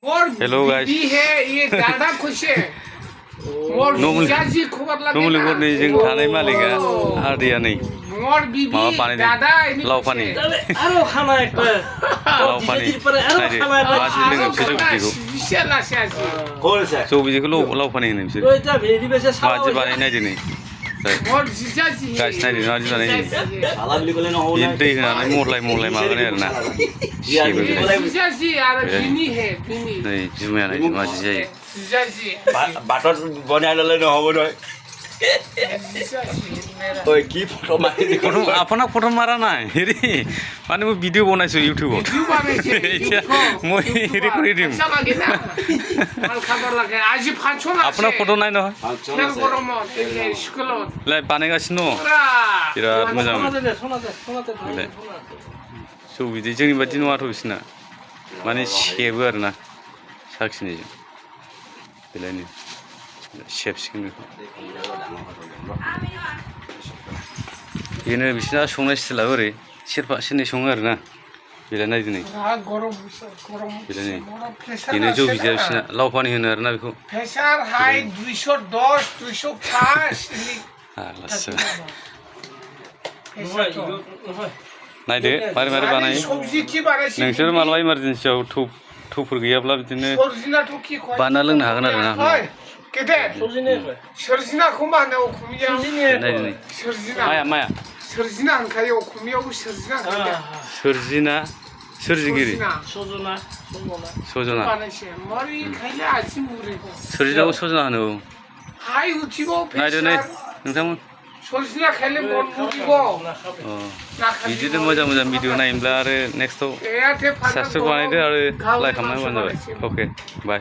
Hello guys. Numulikurni जों थानाय मालिका आदैया नै माबा बानायदों लाव पानि आरो खाना एकटा लाव पानि नायदो मानसि लोङो बिसोर जौ बिदैखौ लाव पानि होनो बिसोर मानसि बानाय नायदो नै गाइस नायदो मानसि बानाय नै दै होनानै मरलाय माबानाय आरोना सेबो नै जुमाया नायदो मानसि जायो বাটত বনাই ল'লে নহ'ব নহয় ঐ কি ফটো মাৰি ফটো আপোনাক ফটো মাৰা নাই হেৰি মানে মই ভিডিঅ' বনাইছোঁ ইউটিউবত এতিয়া মই হেৰি কৰি দিম আপোনাৰ ফটো নাই নহয় बानायगासिनो दङ बिराद मोजां जौ बिदै जोंनि बायदि नङाथ' बिसोरना माने सेबो आरोना साखिनायजों बेलायनो सेबसिगोन बेखौ बेनो बिसोरना संनाय स्टाइला ओरै सेरफा सेरनै सङो आरोना बेलाय नायदो नै बेलाय नै बेनो जौ बिदैया बिसोरना लाव पानि होनो आरोना बेखौ प्रेसार हाई 210 205 आलासो नायदो मारै बानायो नोंसोर मालाबा इमारजेन्सियाव थौफोर गैयाब्ला बिदिनो बानायना लोंनो हागोन आरोना सोरजिनाखौ मा होनो अखमिया माया सोरजिना होनखायो अखमियावबो सोरजिना सोरजिना सोरजिगिरि सजना सोरजिनाखौ सजना होनो औ नायदो नै नोंथांमोन बिदिनो मोजां भिडिअ नायनोब्ला आरो नेक्स्टआव साबस्क्राइब बानायदो आरो लाइक खालामना होबानो जाबाय अके बाय